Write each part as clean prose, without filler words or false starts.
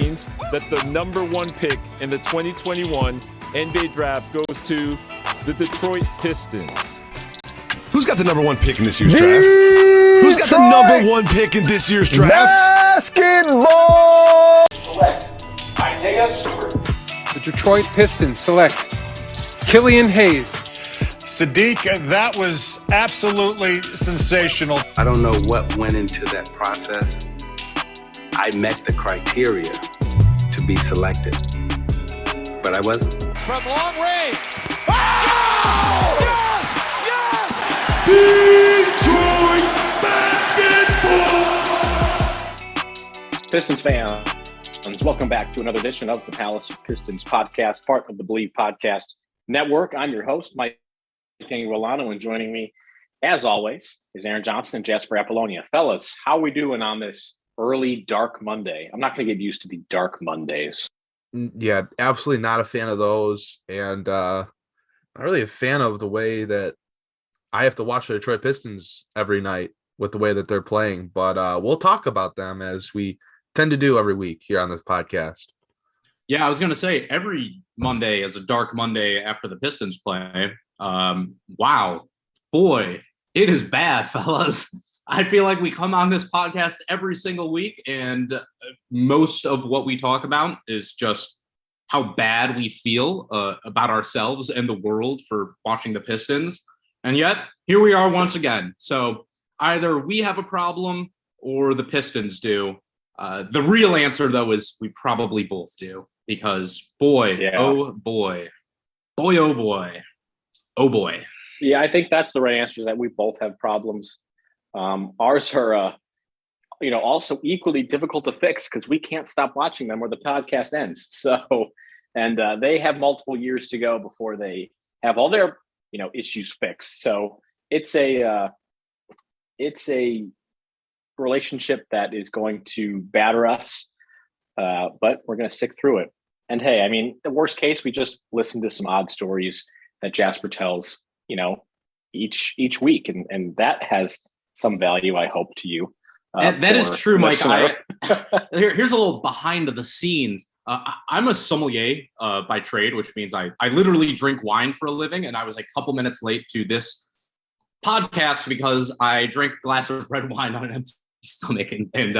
means that the number one pick in the 2021 NBA draft goes to the Detroit Pistons. Who's got the number one pick in this year's draft? Who's got the number one pick in this year's draft? Basketball! Select Isaiah Stewart. The Detroit Pistons select Killian Hayes. Saddiq, that was absolutely sensational. I don't know what went into that process. I met the criteria to be selected, but I wasn't. From long range. Oh! Yes! Detroit basketball! Pistons fans, welcome back to another edition of the Palace of Pistons Podcast, part of the Believe Podcast Network. I'm your host, Mike Anguilano, and joining me, as always, is Aaron Johnson and Jasper Apollonia. Fellas, how are we doing on this early dark Monday? I'm not going to get used to the dark Mondays. Yeah, absolutely not a fan of those, and not really a fan of the way that I have to watch the Detroit Pistons every night with the way that they're playing. But we'll talk about them as we tend to do every week here on this podcast. Yeah, I was going to say every Monday is a dark Monday after the Pistons play. Wow, boy, it is bad, fellas. I feel like we come on this podcast every single week, and most of what we talk about is just how bad we feel about ourselves and the world for watching the Pistons. And yet, here we are once again. So either we have a problem or the Pistons do. The real answer, though, is we probably both do. Because, boy, oh boy, oh boy. Yeah, I think that's the right answer, is that we both have problems. Ours are, also equally difficult to fix because we can't stop watching them or the podcast ends. So, and they have multiple years to go before they have all their, issues fixed. So it's a relationship that is going to batter us, but we're going to stick through it. And hey, I mean, the worst case, we just listen to some odd stories that Jasper tells, each week, and that has some value, I hope, to you. That is true, Mike. Here's a little behind the scenes. I'm a sommelier by trade, which means I literally drink wine for a living, and I was a couple minutes late to this podcast because I drank a glass of red wine on an empty stomach and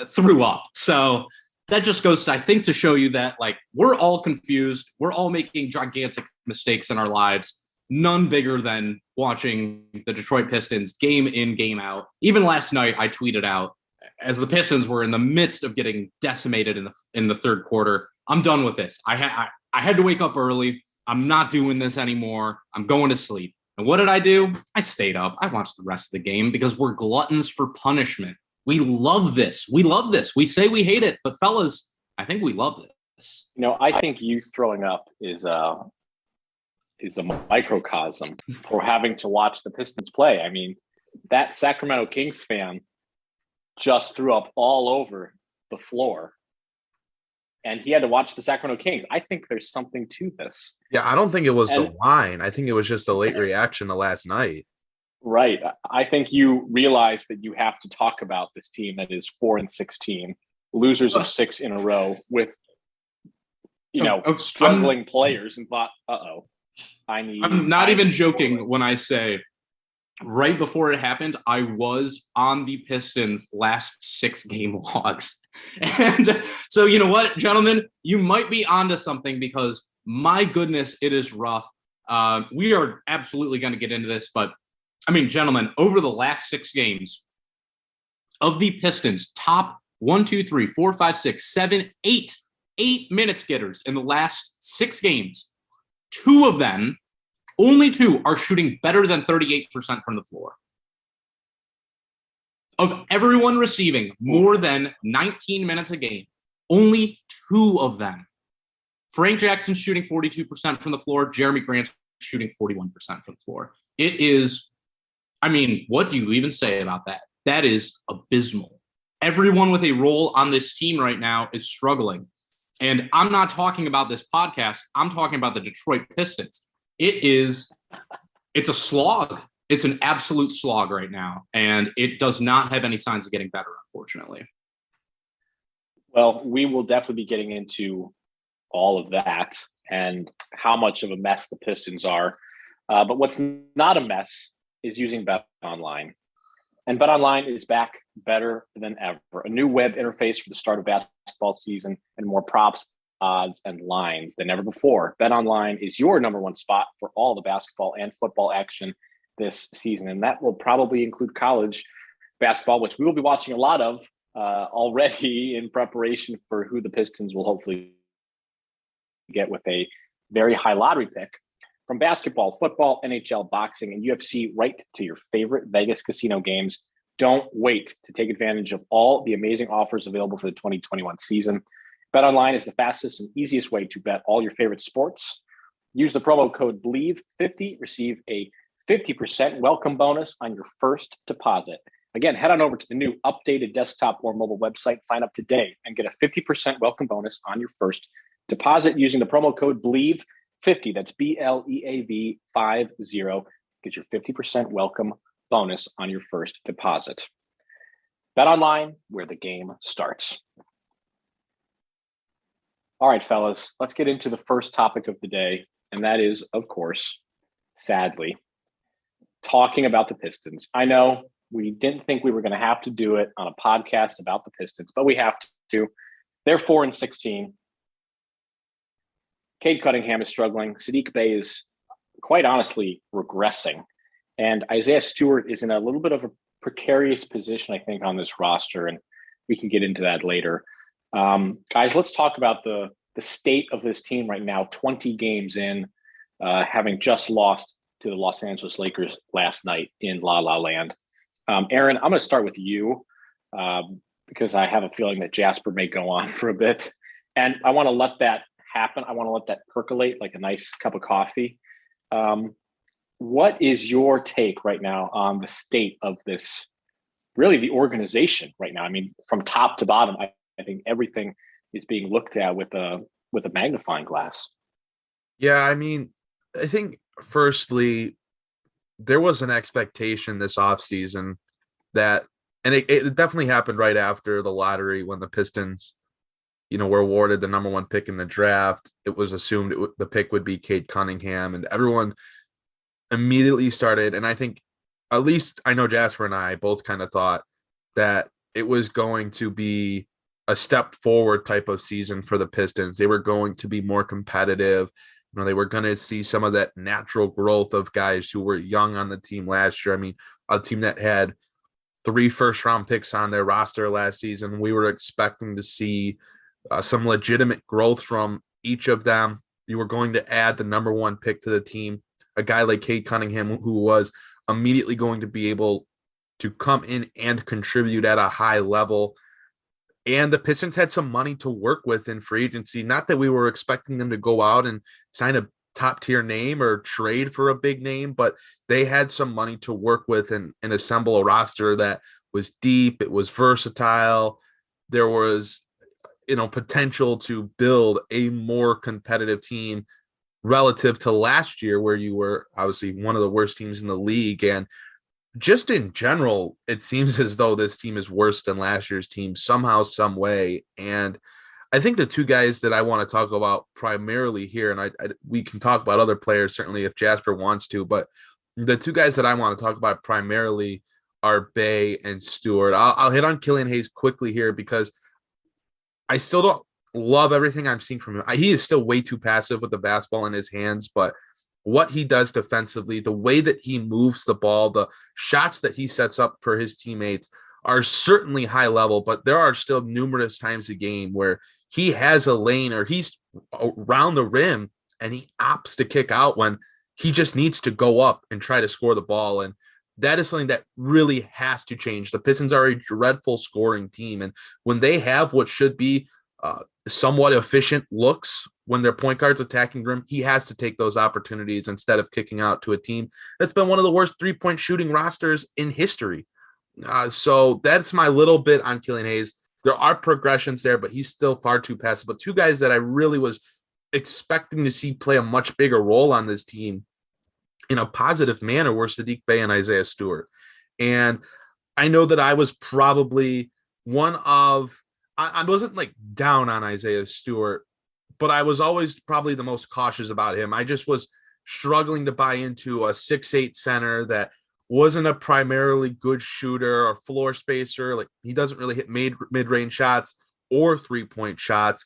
threw up. So that just goes to, I think, to show you that, we're all confused. We're all making gigantic mistakes in our lives. None bigger than watching the Detroit Pistons game in, game out. Even last night, I tweeted out, as the Pistons were in the midst of getting decimated in the third quarter, I'm done with this. I had to wake up early. I'm not doing this anymore. I'm going to sleep. And what did I do? I stayed up. I watched the rest of the game because we're gluttons for punishment. We love this. We say we hate it, but fellas, I think we love this. I think you throwing up is a microcosm for having to watch the Pistons play. I mean, that Sacramento Kings fan just threw up all over the floor, and he had to watch the Sacramento Kings. I think there's something to this. Yeah, I don't think it was the wine. I think it was just a late reaction to last night. Right. I think you realize that you have to talk about this team that is 4-16, losers of 6 in a row with, struggling players, and thought, I'm not even joking when I say right before it happened, I was on the Pistons' last 6-game logs. And so, you know what, gentlemen, you might be onto something because, my goodness, it is rough. We are absolutely going to get into this, but I mean, gentlemen, over the last 6 games of the Pistons, top 1, 2, 3, 4, 5, 6, 7, 8 minutes getters in the last 6 games, 2 of them, only 2, are shooting better than 38% from the floor. Of everyone receiving more than 19 minutes a game, only 2 of them. Frank Jackson's shooting 42% from the floor. Jeremy Grant's shooting 41% from the floor. It is, what do you even say about that? That is abysmal. Everyone with a role on this team right now is struggling. And I'm not talking about this podcast. I'm talking about the Detroit Pistons. It's a slog. It's an absolute slog right now. And it does not have any signs of getting better, unfortunately. Well, we will definitely be getting into all of that and how much of a mess the Pistons are. But what's not a mess is using BetOnline. And BetOnline is back better than ever. A new web interface for the start of basketball season and more props, odds, and lines than ever before. BetOnline is your number one spot for all the basketball and football action this season. And that will probably include college basketball, which we will be watching a lot of already in preparation for who the Pistons will hopefully get with a very high lottery pick. From basketball, football, NHL, boxing, and UFC, right to your favorite Vegas casino games. Don't wait to take advantage of all the amazing offers available for the 2021 season. BetOnline is the fastest and easiest way to bet all your favorite sports. Use the promo code BLEAV50, receive a 50% welcome bonus on your first deposit. Again, head on over to the new updated desktop or mobile website, sign up today, and get a 50% welcome bonus on your first deposit using the promo code BLEAV50. That's BLEAV50. Get your 50% welcome bonus on your first deposit. BetOnline, where the game starts. All right, fellas, let's get into the first topic of the day, and that is, of course, sadly, talking about the Pistons. I know we didn't think we were going to have to do it on a podcast about the Pistons, but we have to. They're 4-16. Cade Cunningham is struggling. Saddiq Bey is quite honestly regressing. And Isaiah Stewart is in a little bit of a precarious position, I think, on this roster. And we can get into that later. Guys, let's talk about the state of this team right now, 20 games in, having just lost to the Los Angeles Lakers last night in La La Land. Aaron, I'm going to start with you because I have a feeling that Jasper may go on for a bit. And I want to let that happen. I want to let that percolate like a nice cup of coffee. What is your take right now on the state of this, really the organization right now? I mean, from top to bottom, I think everything is being looked at with a magnifying glass. Yeah, I mean, I think firstly, there was an expectation this offseason that, and it definitely happened right after the lottery when the Pistons, were awarded the number one pick in the draft. It was assumed the pick would be Cade Cunningham, and everyone immediately started. And I think, at least I know Jasper and I both kind of thought that it was going to be a step forward type of season for the Pistons. They were going to be more competitive. They were going to see some of that natural growth of guys who were young on the team last year. I mean, a team that had 3 first-round picks on their roster last season, we were expecting to see some legitimate growth from each of them. You were going to add the number one pick to the team, a guy like Cade Cunningham, who was immediately going to be able to come in and contribute at a high level. And the Pistons had some money to work with in free agency. Not that we were expecting them to go out and sign a top-tier name or trade for a big name, but they had some money to work with and assemble a roster that was deep. It was versatile. There was potential to build a more competitive team relative to last year, where you were obviously one of the worst teams in the league. And just in general, it seems as though this team is worse than last year's team somehow, some way. And I think the two guys that I want to talk about primarily here, and we can talk about other players, certainly if Jasper wants to, but the two guys that I want to talk about primarily are Bey and Stewart. I'll hit on Killian Hayes quickly here because I still don't love everything I'm seeing from him. He is still way too passive with the basketball in his hands, but what he does defensively, the way that he moves the ball, the shots that he sets up for his teammates are certainly high level, but there are still numerous times a game where he has a lane or he's around the rim and he opts to kick out when he just needs to go up and try to score the ball. And that is something that really has to change. The Pistons are a dreadful scoring team. And when they have what should be somewhat efficient looks when their point guard's attacking rim, he has to take those opportunities instead of kicking out to a team that's been one of the worst three-point shooting rosters in history. So that's my little bit on Killian Hayes. There are progressions there, but he's still far too passive. But two guys that I really was expecting to see play a much bigger role on this team in a positive manner were Saddiq Bey and Isaiah Stewart. And I know that I was probably one of I wasn't like down on Isaiah Stewart, but I was always probably the most cautious about him. I just was struggling to buy into a 6'8" center that wasn't a primarily good shooter or floor spacer. Like, he doesn't really hit mid-range shots or 3-point shots.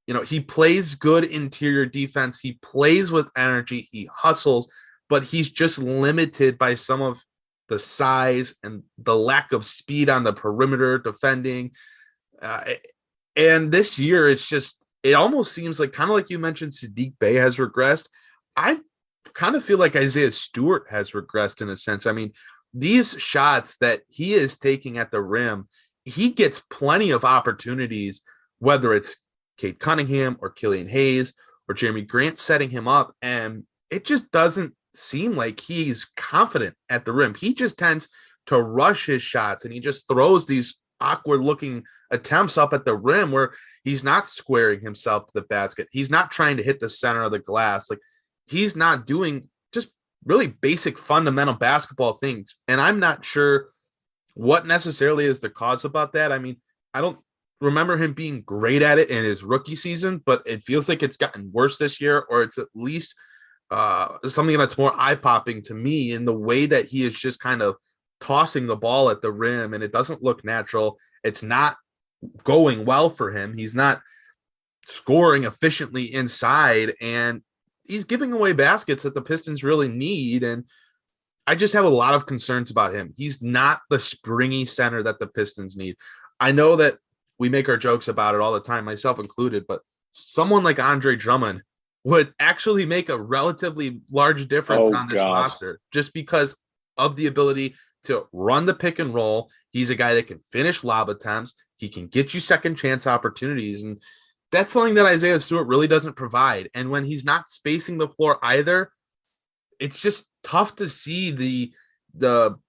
You know, he plays good interior defense. He plays with energy. He hustles, but he's just limited by some of the size and the lack of speed on the perimeter defending. And this year, it almost seems like, kind of like you mentioned, Saddiq Bey has regressed. I kind of feel like Isaiah Stewart has regressed in a sense. I mean, these shots that he is taking at the rim, he gets plenty of opportunities, whether it's Cade Cunningham or Killian Hayes or Jeremy Grant setting him up, and it just doesn't seem like he's confident at the rim. He just tends to rush his shots, and he just throws these awkward looking attempts up at the rim where he's not squaring himself to the basket. He's not trying to hit the center of the glass. Like, he's not doing just really basic fundamental basketball things. And I'm not sure what necessarily is the cause about that. I mean, I don't remember him being great at it in his rookie season, but it feels like it's gotten worse this year, or it's at least something that's more eye-popping to me in the way that he is just kind of tossing the ball at the rim, and it doesn't look natural. It's not going well for him. He's not scoring efficiently inside, and he's giving away baskets that the Pistons really need. And I just have a lot of concerns about him. He's not the springy center that the Pistons need. I know that we make our jokes about it all the time, myself included, but someone like Andre Drummond would actually make a relatively large difference on this roster, just because of the ability to run the pick and roll. He's a guy that can finish lob attempts. He can get you second chance opportunities. And that's something that Isaiah Stewart really doesn't provide. And when he's not spacing the floor either, it's just tough to see the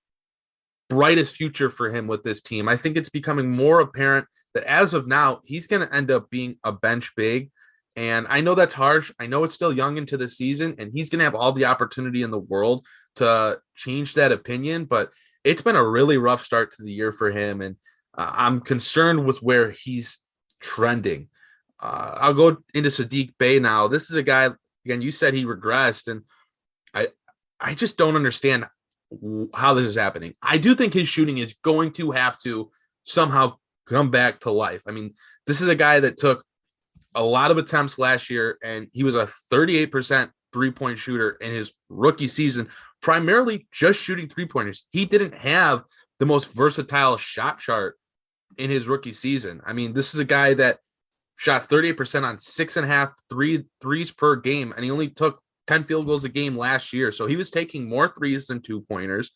brightest future for him with this team. I think it's becoming more apparent that as of now, he's going to end up being a bench big. And I know that's harsh. I know it's still young into the season, and he's going to have all the opportunity in the world to change that opinion. But it's been a really rough start to the year for him. And I'm concerned with where he's trending. I'll go into Saddiq Bey now. This is a guy, again, you said he regressed, and I just don't understand how this is happening. I do think his shooting is going to have to somehow come back to life. I mean, this is a guy that took a lot of attempts last year, and he was a 38% three-point shooter in his rookie season, primarily just shooting three-pointers. He didn't have the most versatile shot chart in his rookie season. I mean, this is a guy that shot 38% on 6.5 threes per game, and he only took 10 field goals a game last year. So he was taking more threes than two-pointers.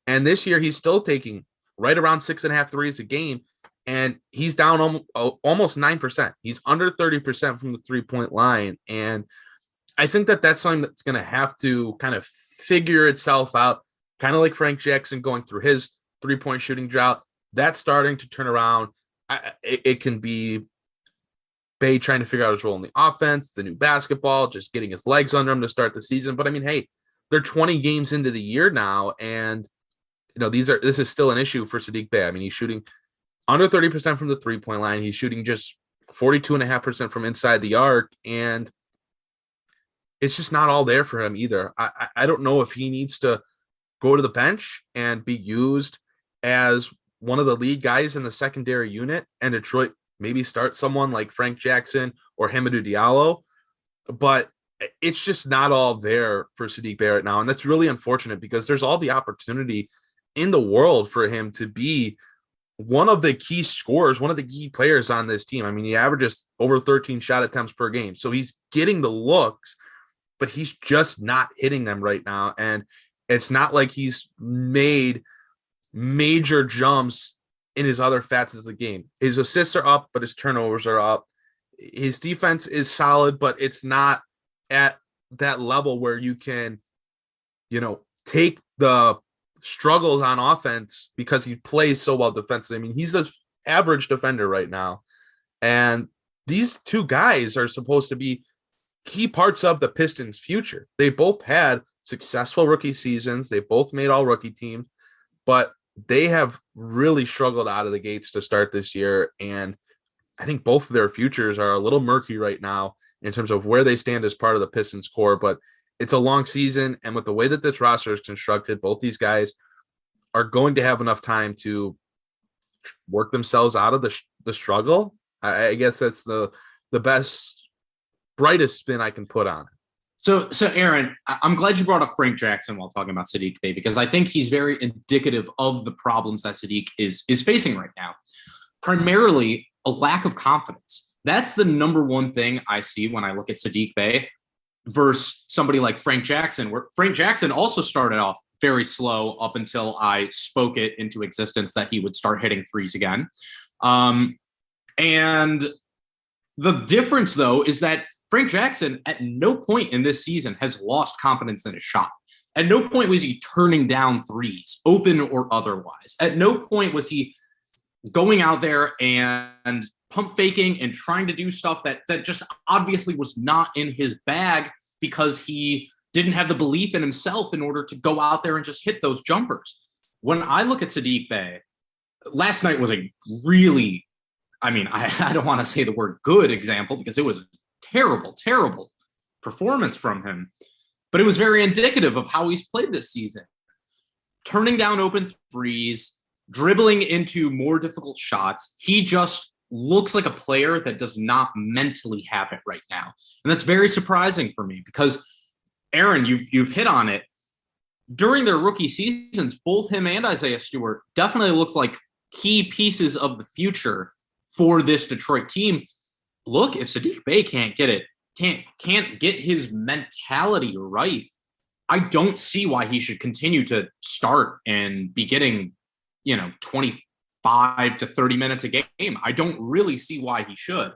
And this year he's still taking right around 6.5 threes a game, and he's down almost 9%. He's under 30% from the three-point line. And I think that that's something that's going to have to kind of figure itself out, kind of like Frank Jackson going through his three-point shooting drought. That's starting to turn around. It can be Bey trying to figure out his role in the offense, the new basketball, just getting his legs under him to start the season. But I mean, hey, they're 20 games into the year now, and you know, this is still an issue for Saddiq Bey. I mean, he's shooting under 30% from the three-point line. He's shooting just 42.5% from inside the arc, and it's just not all there for him either. I don't know if he needs to go to the bench and be used as one of the lead guys in the secondary unit, and Detroit maybe start someone like Frank Jackson or Hamidou Diallo, but it's just not all there for Saddiq Bey right now. And that's really unfortunate, because there's all the opportunity in the world for him to be one of the key scorers, one of the key players on this team. I mean, he averages over 13 shot attempts per game. So he's getting the looks, but he's just not hitting them right now. And it's not like he's made major jumps in his other facets of the game. His assists are up, but his turnovers are up. His defense is solid, but it's not at that level where you can, you know, take the struggles on offense because he plays so well defensively. I mean, he's an average defender right now. And these two guys are supposed to be key parts of the Pistons' future. They both had successful rookie seasons. They both made all rookie teams, but they have really struggled out of the gates to start this year. And I think both of their futures are a little murky right now in terms of where they stand as part of the Pistons core, but it's a long season. And with the way that this roster is constructed, both these guys are going to have enough time to work themselves out of the struggle. I guess that's the best, brightest spin I can put on it. So Aaron, I'm glad you brought up Frank Jackson while talking about Saddiq Bey, because I think he's very indicative of the problems that Saddiq is facing right now. Primarily a lack of confidence. That's the number one thing I see when I look at Saddiq Bey versus somebody like Frank Jackson, where Frank Jackson also started off very slow up until I spoke it into existence that he would start hitting threes again. And the difference, though, is that Frank Jackson at no point in this season has lost confidence in his shot. At no point was he turning down threes, open or otherwise. At no point was he going out there and pump faking and trying to do stuff that just obviously was not in his bag, because he didn't have the belief in himself in order to go out there and just hit those jumpers. When I look at Saddiq Bey, last night was a really, I don't want to say the word good example, because it was a terrible, terrible performance from him, but it was very indicative of how he's played this season. Turning down open threes, dribbling into more difficult shots. He just looks like a player that does not mentally have it right now. And that's very surprising for me, because Aaron, you've hit on it. During their rookie seasons, both him and Isaiah Stewart definitely looked like key pieces of the future for this Detroit team. Look, if Saddiq Bey can't get his mentality right, I don't see why he should continue to start and be getting, 25 to 30 minutes a game. I don't really see why he should.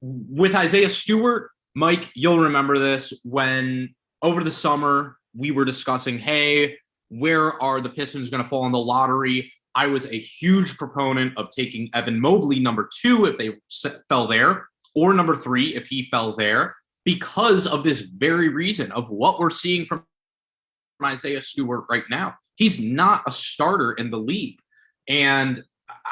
With Isaiah Stewart, Mike, you'll remember this when over the summer we were discussing, hey, where are the Pistons going to fall in the lottery? I was a huge proponent of taking Evan Mobley number 2 if they fell there, or number 3 if he fell there, because of this very reason of what we're seeing from Isaiah Stewart right now. He's not a starter in the league. And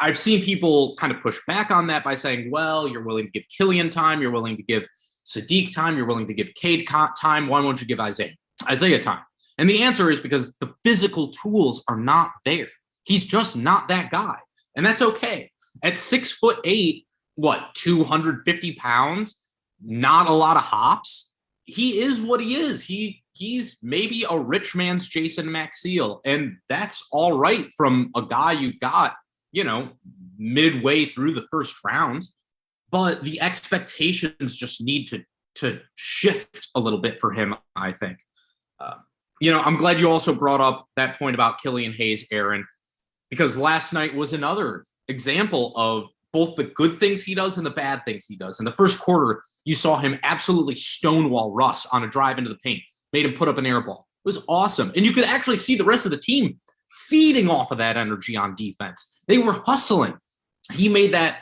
I've seen people kind of push back on that by saying, well, you're willing to give Killian time, you're willing to give Saddiq time, you're willing to give Cade time, why won't you give Isaiah time? And the answer is because the physical tools are not there. He's just not that guy. And that's okay. At 6'8", 250 pounds, not a lot of hops. He is what he is. He's maybe a rich man's Jason Maxiell. And that's all right from a guy you got, midway through the first round. But the expectations just need to shift a little bit for him, I think. I'm glad you also brought up that point about Killian Hayes, Aaron, because last night was another example of both the good things he does and the bad things he does. In the first quarter, you saw him absolutely stonewall Russ on a drive into the paint, made him put up an air ball. It was awesome. And you could actually see the rest of the team feeding off of that energy on defense. They were hustling. He made that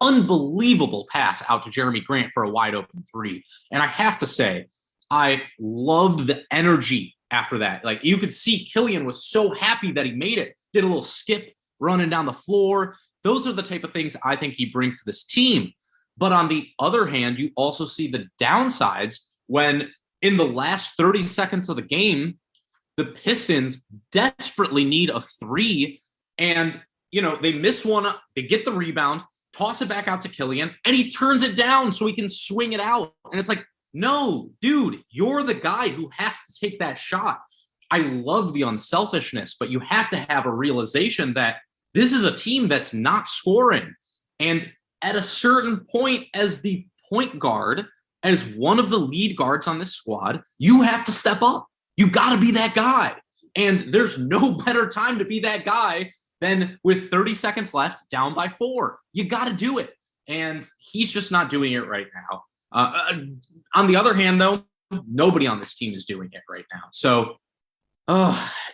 unbelievable pass out to Jeremy Grant for a wide open 3. And I have to say, I loved the energy after that. Like, you could see Killian was so happy that he made it, did a little skip running down the floor. Those are the type of things I think he brings to this team. But on the other hand, you also see the downsides when in the last 30 seconds of the game, the Pistons desperately need a 3. And, they miss one, they get the rebound, toss it back out to Killian, and he turns it down so he can swing it out. And it's like, no, dude, you're the guy who has to take that shot. I love the unselfishness, but you have to have a realization that this is a team that's not scoring. And at a certain point, as the point guard, as one of the lead guards on this squad, you have to step up. You got to be that guy. And there's no better time to be that guy than with 30 seconds left, down by 4. You got to do it. And he's just not doing it right now. On the other hand, though, nobody on this team is doing it right now. So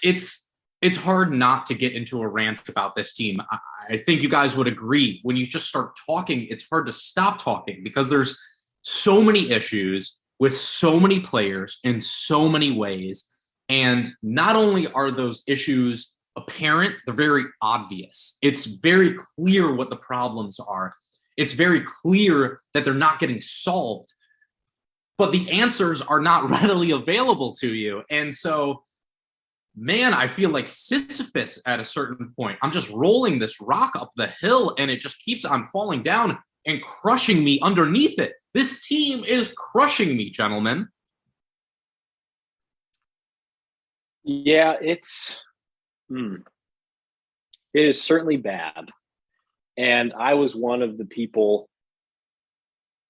it's hard not to get into a rant about this team. I think you guys would agree. When you just start talking, it's hard to stop talking because there's so many issues with so many players in so many ways. And not only are those issues apparent, they're very obvious. It's very clear what the problems are. It's very clear that they're not getting solved, but the answers are not readily available to you. And so, man, I feel like Sisyphus at a certain point. I'm just rolling this rock up the hill and it just keeps on falling down and crushing me underneath it. This team is crushing me, gentlemen. Yeah, it is certainly bad. And I was one of the people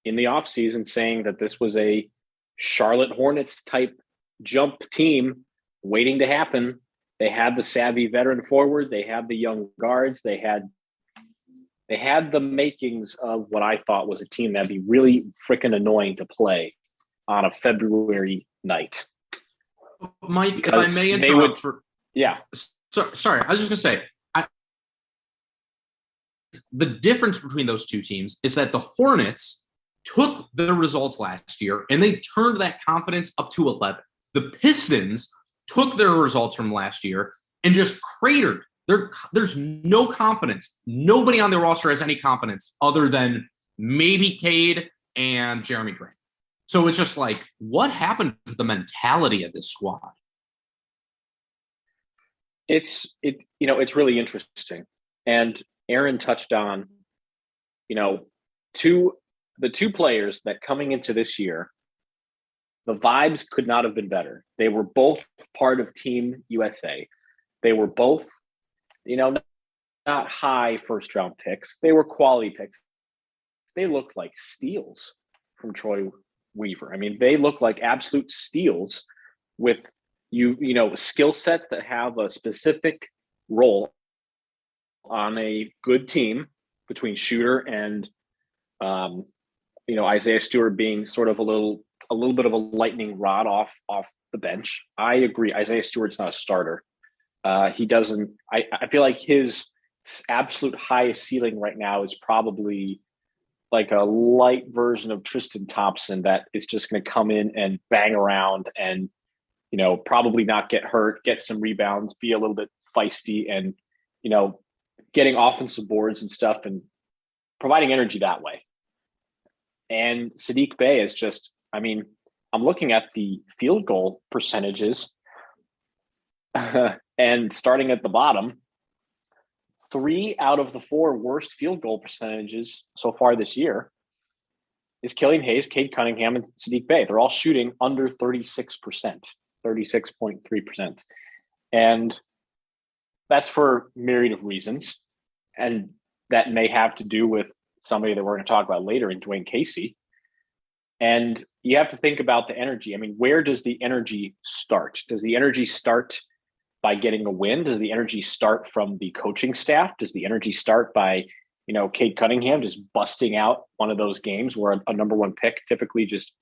in the offseason saying that this was a Charlotte Hornets type jump team waiting to happen. They had the savvy veteran forward. They had the young guards. They had the makings of what I thought was a team that'd be really freaking annoying to play on a February night. Mike, because if I may interrupt sorry, I was just going to say, the difference between those two teams is that the Hornets took their results last year and they turned that confidence up to 11. The Pistons took their results from last year and just cratered. There's no confidence. Nobody on their roster has any confidence other than maybe Cade and Jeremy Grant. So it's just like, what happened to the mentality of this squad? It's really interesting. And Aaron touched on, the two players that coming into this year, the vibes could not have been better. They were both part of Team USA. They were both, not high first round picks. They were quality picks. They looked like steals from Troy Weaver. I mean, they look like absolute steals with skill sets that have a specific role on a good team between Shooter and Isaiah Stewart being sort of a little bit of a lightning rod off the bench. I agree. Isaiah Stewart's not a starter. He doesn't. I feel like his absolute highest ceiling right now is probably like a light version of Tristan Thompson that is just going to come in and bang around and, probably not get hurt, get some rebounds, be a little bit feisty and, getting offensive boards and stuff and providing energy that way. And Saddiq Bey is just, I'm looking at the field goal percentages and starting at the bottom, 3 out of the 4 worst field goal percentages so far this year is Killian Hayes, Cade Cunningham, and Saddiq Bey. They're all shooting under 36%, 36.3%. And that's for a myriad of reasons. And that may have to do with somebody that we're going to talk about later in Dwayne Casey. And you have to think about the energy. Where does the energy start? Does the energy start by getting a win? Does the energy start from the coaching staff? Does the energy start by, Cade Cunningham just busting out one of those games where a number one pick typically just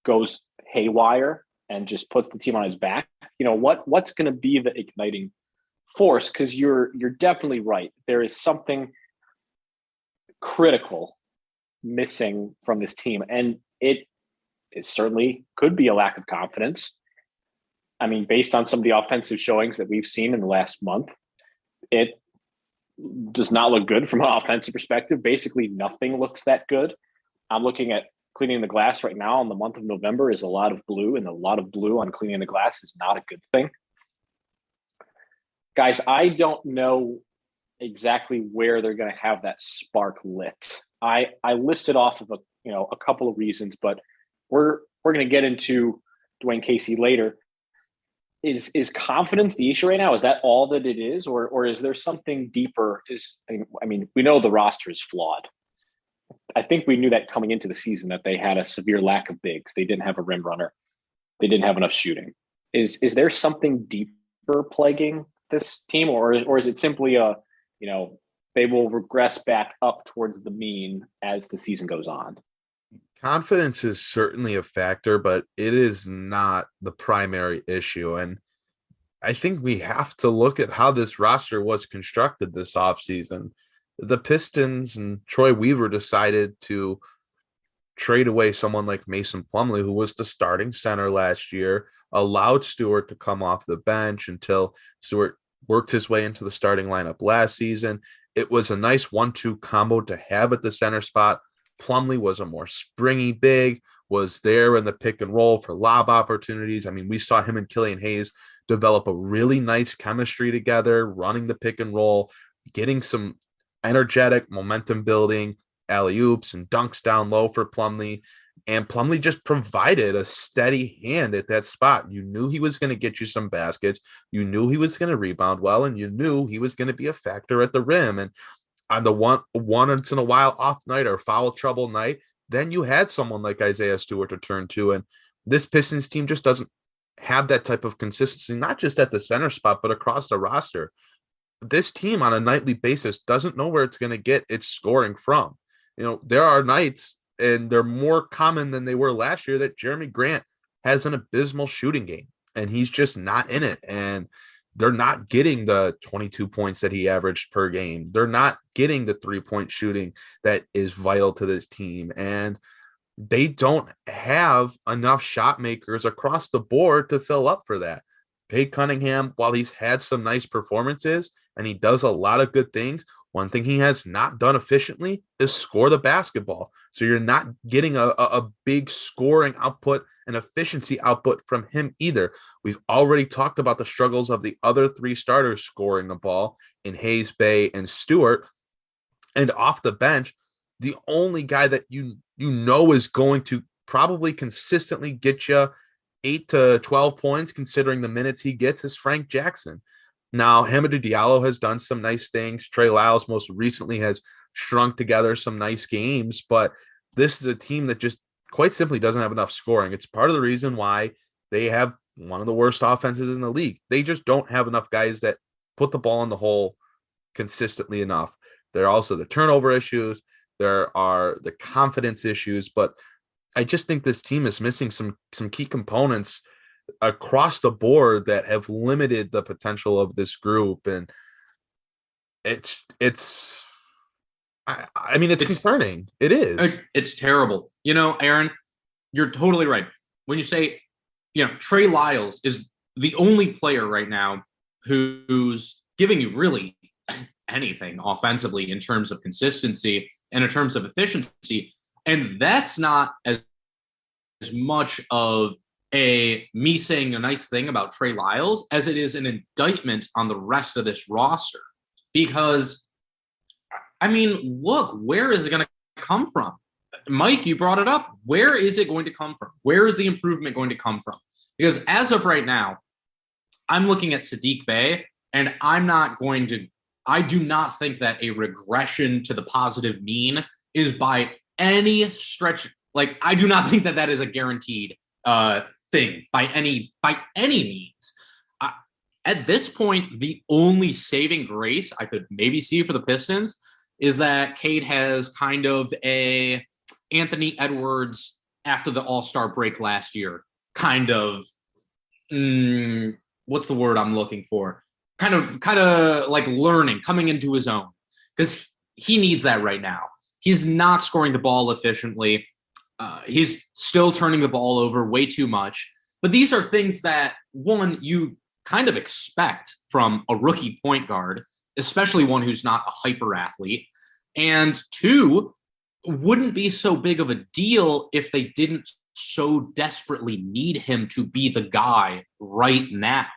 goes haywire and just puts the team on his back? What's going to be the igniting force? Because you're definitely right. There is something critical missing from this team, and it certainly could be a lack of confidence. Based on some of the offensive showings that we've seen in the last month, it does not look good from an offensive perspective. Basically, nothing looks that good. I'm looking at cleaning the glass right now. In the month of November is a lot of blue, and a lot of blue on cleaning the glass is not a good thing. Guys, I don't know exactly where they're going to have that spark lit. I listed off of a couple of reasons, but we're going to get into Dwayne Casey later. Is confidence the issue right now? Is that all that it is, or is there something deeper? We know the roster is flawed. I think we knew that coming into the season that they had a severe lack of bigs. They didn't have a rim runner. They didn't have enough shooting. Is there something deeper plaguing this team, or is it simply they will regress back up towards the mean as the season goes on? Confidence is certainly a factor, but it is not the primary issue. And I think we have to look at how this roster was constructed this offseason. The Pistons and Troy Weaver decided to trade away someone like Mason Plumlee, who was the starting center last year, allowed Stewart to come off the bench until Stewart worked his way into the starting lineup last season, it was a nice 1-2 combo to have at the center spot. Plumlee was a more springy big, was there in the pick and roll for lob opportunities. I mean, we saw him and Killian Hayes develop a really nice chemistry together, running the pick and roll, getting some energetic momentum building, alley-oops and dunks down low for Plumlee. And Plumlee just provided a steady hand at that spot. You knew he was going to get you some baskets. You knew he was going to rebound well, and you knew he was going to be a factor at the rim. And on the one once in a while off night or foul trouble night, then you had someone like Isaiah Stewart to turn to. And this Pistons team just doesn't have that type of consistency, not just at the center spot, but across the roster. This team on a nightly basis doesn't know where it's going to get its scoring from. You know, there are nights, and they're more common than they were last year, that Jeremy Grant has an abysmal shooting game and he's just not in it. And they're not getting the 22 points that he averaged per game. They're not getting the 3-point shooting that is vital to this team. And they don't have enough shot makers across the board to fill up for that. Cade Cunningham, while he's had some nice performances and he does a lot of good things, one thing he has not done efficiently is score the basketball. So you're not getting a big scoring output and efficiency output from him either. We've already talked about the struggles of the other three starters scoring the ball in Hayes, Bay, and Stewart. And off the bench, the only guy that you know is going to probably consistently get you 8 to 12 points, considering the minutes he gets, is Frank Jackson. Now, Hamidou Diallo has done some nice things. Trey Lyles most recently has strung together some nice games, but this is a team that just quite simply doesn't have enough scoring. It's part of the reason why they have one of the worst offenses in the league. They just don't have enough guys that put the ball in the hole consistently enough. There are also the turnover issues. There are the confidence issues, but I just think this team is missing some key components across the board that have limited the potential of this group. And it's concerning. It is. It's terrible. You know, Aaron, you're totally right. When you say, you know, Trey Lyles is the only player right now who's giving you really anything offensively in terms of consistency and in terms of efficiency. And that's not as much of me saying a nice thing about Trey Lyles as it is an indictment on the rest of this roster. Because, I mean, look, where is it going to come from? Mike, you brought it up. Where is it going to come from? Where is the improvement going to come from? Because as of right now, I'm looking at Saddiq Bey, and I do not think that a regression to the positive mean is by any stretch. Like, I do not think that is a guaranteed thing by any means. At this point, the only saving grace I could maybe see for the Pistons is that Cade has kind of a Anthony Edwards after the All-Star break last year, kind of, what's the word I'm looking for? Kind of like learning, coming into his own, because he needs that right now. He's not scoring the ball efficiently. He's still turning the ball over way too much. But these are things that, one, you kind of expect from a rookie point guard, especially one who's not a hyper athlete. And two, wouldn't be so big of a deal if they didn't so desperately need him to be the guy right now.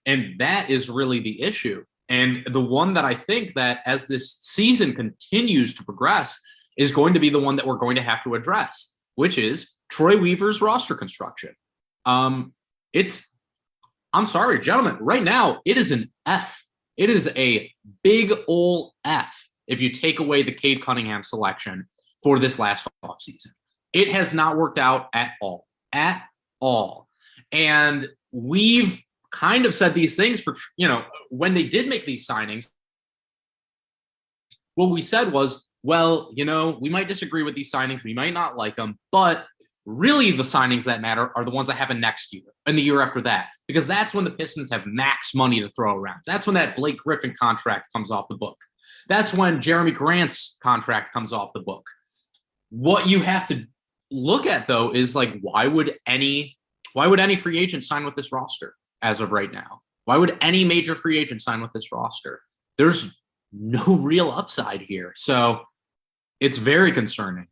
And that is really the issue. And the one that I think that as this season continues to progress is going to be the one that we're going to have to address, which is Troy Weaver's roster construction. I'm sorry, gentlemen, right now it is an F. It is a big ol' F if you take away the Cade Cunningham selection for this last offseason. It has not worked out at all. And we've kind of said these things for, you know, when they did make these signings, what we said was, well, you know, we might disagree with these signings. We might not like them, but really the signings that matter are the ones that happen next year and the year after that, because that's when the Pistons have max money to throw around. That's when that Blake Griffin contract comes off the book. That's when Jeremy Grant's contract comes off the book. What you have to look at, though, is like, why would any free agent sign with this roster as of right now? Why would any major free agent sign with this roster? There's no real upside here. So it's very concerning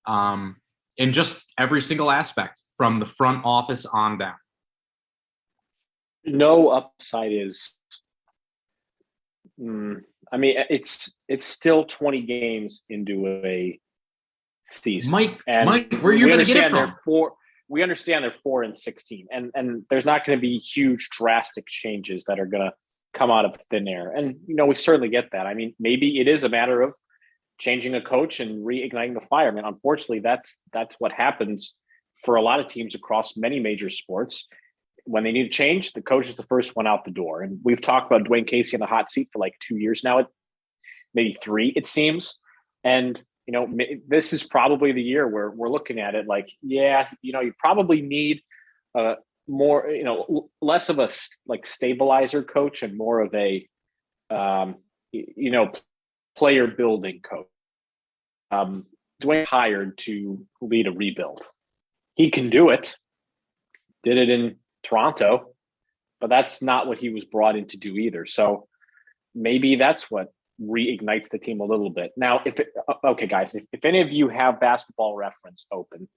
in just every single aspect from the front office on down. No upside is, I mean, it's still 20 games into a season. Mike, where are you going to get it from? We understand they're 4-16, and there's not going to be huge, drastic changes that are going to come out of thin air. And, we certainly get that. I mean, maybe it is a matter of changing a coach and reigniting the fire. I mean, unfortunately, that's what happens for a lot of teams across many major sports. When they need to change, the coach is the first one out the door. And we've talked about Dwayne Casey in the hot seat for like 2 years now, maybe 3, it seems. And, this is probably the year where we're looking at it like, you probably need more, less of a stabilizer coach and more of a, player building coach. Dwayne hired to lead a rebuild. He can do it. Did it in Toronto, but that's not what he was brought in to do either. So maybe that's what reignites the team a little bit. Now, okay, guys, if any of you have Basketball Reference open,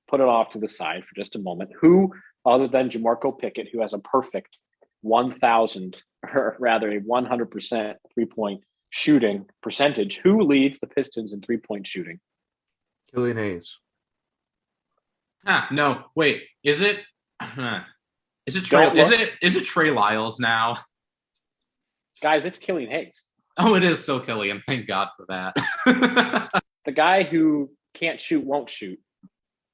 put it off to the side for just a moment. Who, other than Jamarco Pickett, who has a perfect 1,000, or rather a 100% three-point shooting percentage, who leads the Pistons in three-point shooting? Killian Hayes. No, wait, is it? Is it Trey Lyles now? Guys, it's Killian Hayes. Oh, it is still Killian. Thank God for that. The guy who can't shoot, won't shoot,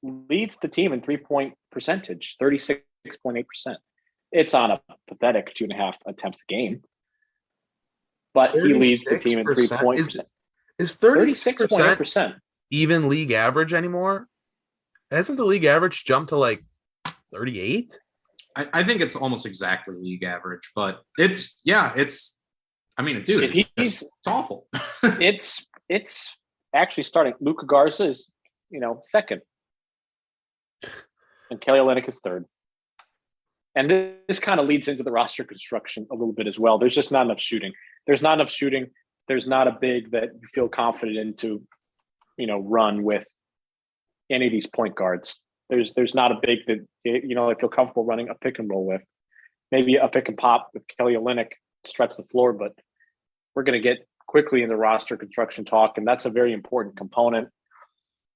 leads the team in three-point percentage, 36.8%. It's on a pathetic 2.5 attempts a game. But he leads the team in three-point percent. Is 36% even league average anymore? Hasn't the league average jumped to like 38? I think it's almost exactly league average, but it's awful. it's actually starting. Luka Garza is, second. And Kelly Olynyk is third. And this kind of leads into the roster construction a little bit as well. There's just not enough shooting. There's not enough shooting. There's not a big that you feel confident in to, run with any of these point guards. There's not a big that, I feel comfortable running a pick and roll with. Maybe a pick and pop with Kelly Olynyk to stretch the floor, but we're going to get quickly in the roster construction talk, and that's a very important component.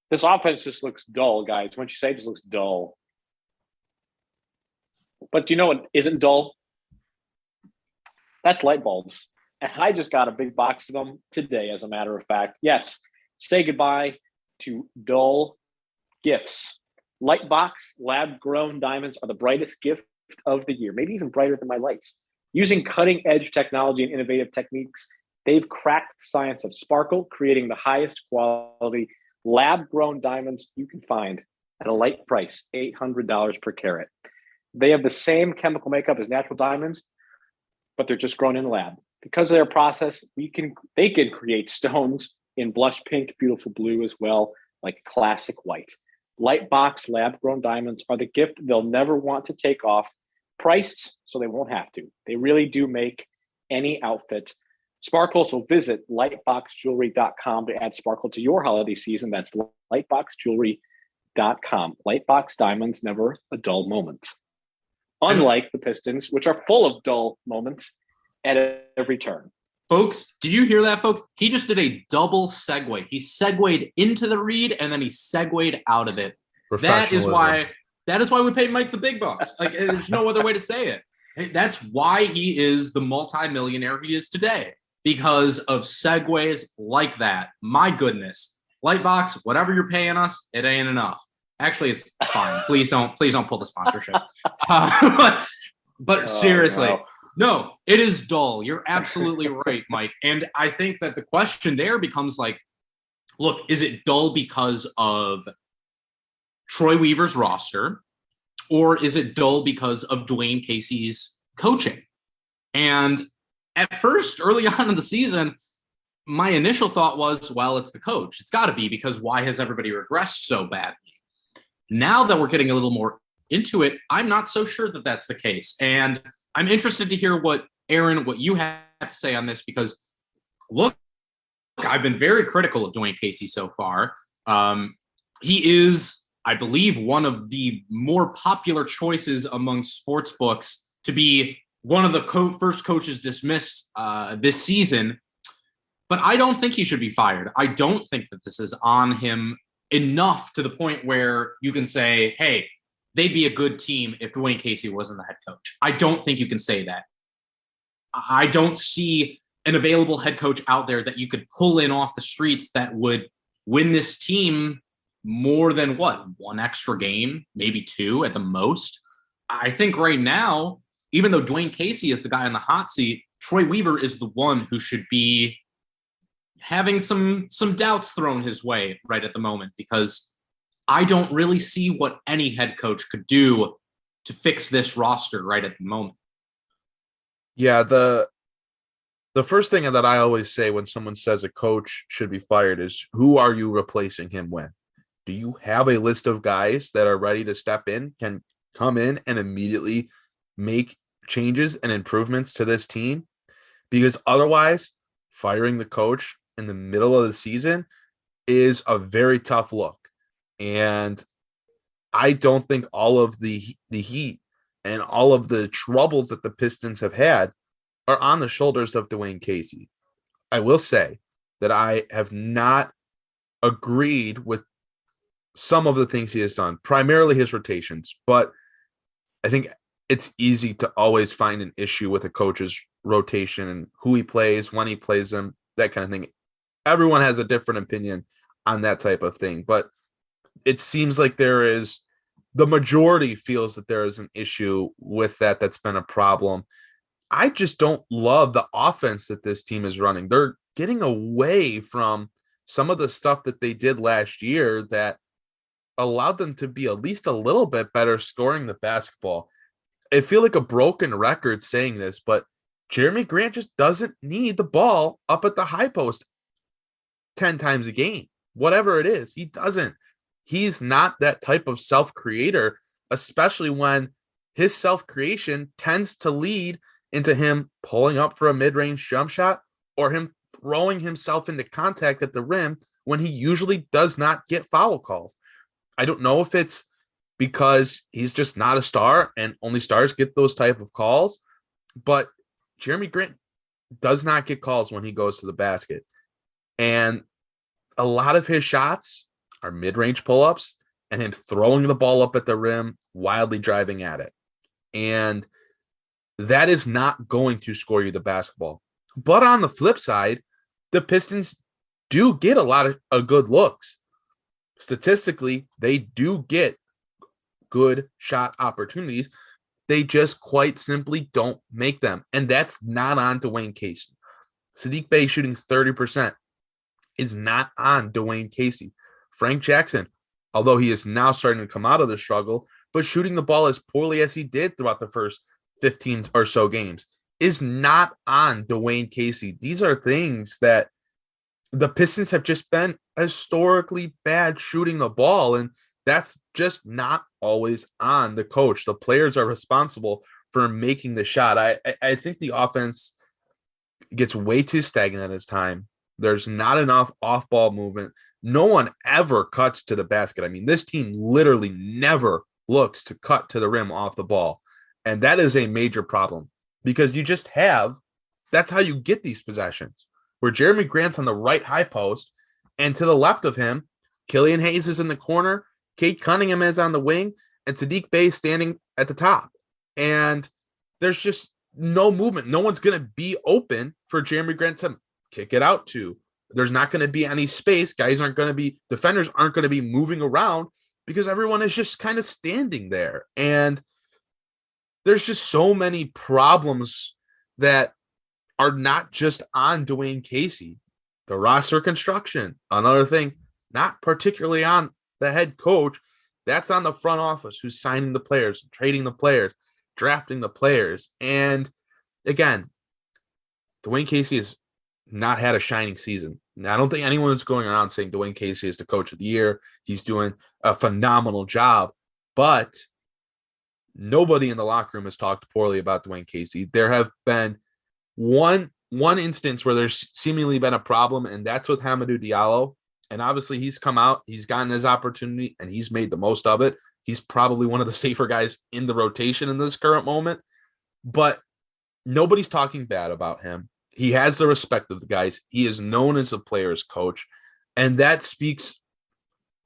This offense just looks dull, guys. Once you say it just looks dull. But do you know what isn't dull? That's light bulbs. And I just got a big box of them today, as a matter of fact. Yes, say goodbye to dull gifts. Lightbox lab-grown diamonds are the brightest gift of the year, maybe even brighter than my lights. Using cutting-edge technology and innovative techniques, they've cracked the science of sparkle, creating the highest quality lab-grown diamonds you can find at a light price, $800 per carat. They have the same chemical makeup as natural diamonds, but they're just grown in the lab. Because of their process, they can create stones in blush pink, beautiful blue as well, like classic white. Lightbox lab-grown diamonds are the gift they'll never want to take off, priced so they won't have to. They really do make any outfit sparkle, so visit lightboxjewelry.com to add sparkle to your holiday season. That's lightboxjewelry.com. Lightbox diamonds, never a dull moment. Unlike the Pistons, which are full of dull moments at every turn. Folks, did you hear that, folks? He just did a double segue. He segued into the read, and then he segued out of it. That is why we paid Mike the big bucks. Like, there's no other way to say it. That's why he is the multimillionaire he is today, because of segues like that. My goodness. Lightbox, whatever you're paying us, it ain't enough. Actually, it's fine. Please don't pull the sponsorship. But seriously, no, it is dull. You're absolutely right, Mike. And I think that the question there becomes like, look, is it dull because of Troy Weaver's roster, or is it dull because of Dwayne Casey's coaching? And at first, early on in the season, my initial thought was, well, it's the coach. It's got to be, because why has everybody regressed so badly? Now that we're getting a little more into it, I'm not so sure that that's the case. And I'm interested to hear what you have to say on this, because Look, I've been very critical of Dwayne Casey so far. He is, I believe, one of the more popular choices among sports books to be one of the first coaches dismissed this season. But I don't think he should be fired. I don't think that this is on him enough to the point where you can say, hey, they'd be a good team if Dwayne Casey wasn't the head coach. I don't think you can say that. I don't see an available head coach out there that you could pull in off the streets that would win this team more than one extra game, maybe two at the most. I think right now, even though Dwayne Casey is the guy in the hot seat, Troy Weaver is the one who should be having some doubts thrown his way right at the moment, because I don't really see what any head coach could do to fix this roster right at the moment. Yeah, the first thing that I always say when someone says a coach should be fired is, who are you replacing him with? Do you have a list of guys that are ready to step in, can come in and immediately make changes and improvements to this team? Because otherwise, firing the coach in the middle of the season is a very tough look. And I don't think all of the heat and all of the troubles that the Pistons have had are on the shoulders of Dwayne Casey. I will say that I have not agreed with some of the things he has done, primarily his rotations, but I think it's easy to always find an issue with a coach's rotation and who he plays, when he plays them, that kind of thing. Everyone has a different opinion on that type of thing, but it seems like the majority feels that there is an issue with that's been a problem. I just don't love the offense that this team is running. They're getting away from some of the stuff that they did last year that allowed them to be at least a little bit better scoring the basketball. I feel like a broken record saying this, but Jeremy Grant just doesn't need the ball up at the high post 10 times a game, whatever it is. He doesn't. He's not that type of self-creator, especially when his self-creation tends to lead into him pulling up for a mid-range jump shot or him throwing himself into contact at the rim when he usually does not get foul calls. I don't know if it's because he's just not a star and only stars get those type of calls, but Jeremy Grant does not get calls when he goes to the basket. And a lot of his shots are mid-range pull-ups and him throwing the ball up at the rim, wildly driving at it. And that is not going to score you the basketball. But on the flip side, the Pistons do get a lot of good looks. Statistically, they do get good shot opportunities. They just quite simply don't make them. And that's not on Dwayne Casey. Saddiq Bey shooting 30% is not on Dwayne Casey. Frank Jackson, although he is now starting to come out of the struggle, but shooting the ball as poorly as he did throughout the first 15 or so games, is not on Dwayne Casey. These are things that the Pistons have just been historically bad shooting the ball, and that's just not always on the coach. The players are responsible for making the shot. I think the offense gets way too stagnant at this time. There's not enough off-ball movement. No one ever cuts to the basket. I mean, this team literally never looks to cut to the rim off the ball. And that is a major problem because you just that's how you get these possessions where Jeremy Grant's on the right high post and to the left of him, Killian Hayes is in the corner, Kate Cunningham is on the wing, and Saddiq Bey standing at the top. And there's just no movement. No one's going to be open for Jeremy Grant to kick it out to. There's not going to be any space. Defenders aren't going to be moving around because everyone is just kind of standing there. And there's just so many problems that are not just on Dwayne Casey. The roster construction, another thing, not particularly on the head coach. That's on the front office who's signing the players, trading the players, drafting the players. And again, Dwayne Casey has not had a shining season. I don't think anyone's going around saying Dwayne Casey is the coach of the year. He's doing a phenomenal job, but nobody in the locker room has talked poorly about Dwayne Casey. There have been one one instance where there's seemingly been a problem, and that's with Hamidou Diallo. And obviously he's come out, he's gotten his opportunity, and he's made the most of it. He's probably one of the safer guys in the rotation in this current moment, but nobody's talking bad about him. He has the respect of the guys. He is known as a player's coach, and that speaks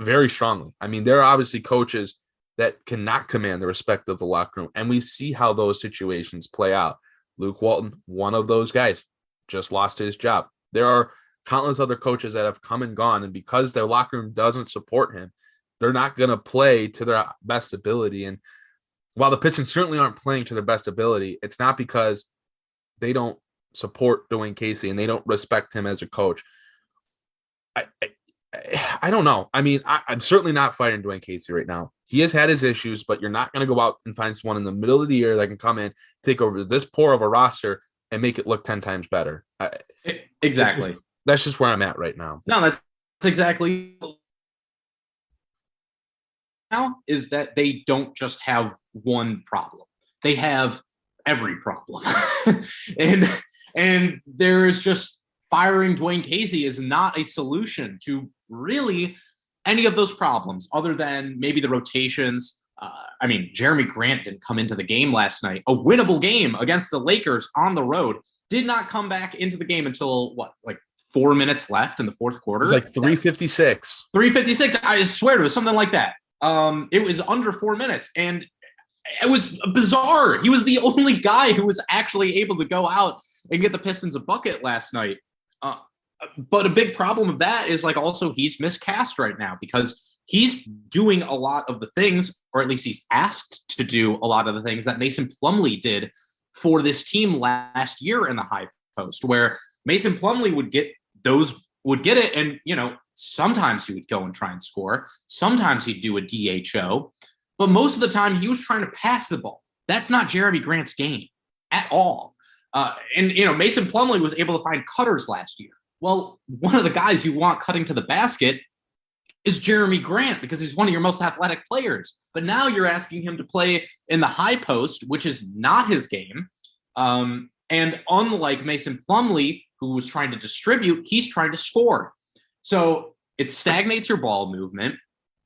very strongly. I mean, there are obviously coaches that cannot command the respect of the locker room, and we see how those situations play out. Luke Walton, one of those guys, just lost his job. There are countless other coaches that have come and gone, and because their locker room doesn't support him, they're not going to play to their best ability. And while the Pistons certainly aren't playing to their best ability, it's not because they don't support Dwayne Casey and they don't respect him as a coach. I don't know. I mean, I'm certainly not firing Dwayne Casey right now. He has had his issues, but you're not going to go out and find someone in the middle of the year that can come in, take over this poor of a roster, and make it look 10 times better. Exactly. That's just where I'm at right now. No, that's exactly now is that they don't just have one problem. They have every problem. and there's just firing Dwayne Casey is not a solution to really any of those problems other than maybe the rotations. I mean, Jeremy Grant didn't come into the game last night, a winnable game against the Lakers on the road, did not come back into the game until 4 minutes left in the fourth quarter. It was like 3:56. 3:56. I swear it was something like that. It was under 4 minutes, and it was bizarre. He was the only guy who was actually able to go out and get the Pistons a bucket last night. But a big problem of that is also he's miscast right now because he's doing a lot of the things, or at least he's asked to do a lot of the things that Mason Plumlee did for this team last year in the high post, where Mason Plumlee would get it. And, sometimes he would go and try and score. Sometimes he'd do a DHO, but most of the time he was trying to pass the ball. That's not Jeremy Grant's game at all. Mason Plumlee was able to find cutters last year. Well, one of the guys you want cutting to the basket is Jeremy Grant because he's one of your most athletic players. But now you're asking him to play in the high post, which is not his game. And unlike Mason Plumlee, who was trying to distribute, he's trying to score. So it stagnates your ball movement.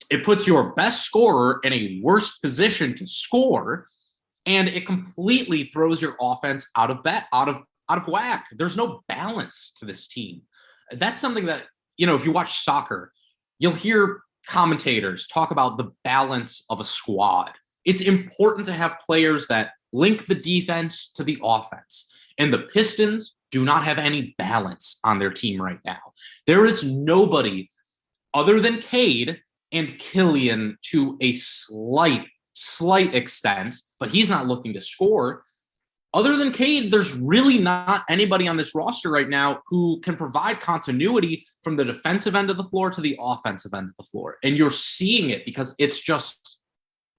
It puts your best scorer in a worse position to score, and it completely throws your offense out of whack. There's no balance to this team. That's something that, if you watch soccer, you'll hear commentators talk about the balance of a squad. It's important to have players that link the defense to the offense. And the Pistons do not have any balance on their team right now. There is nobody other than Cade and Killian to a slight extent, but he's not looking to score. Other than Cade, there's really not anybody on this roster right now who can provide continuity from the defensive end of the floor to the offensive end of the floor. And you're seeing it because it's just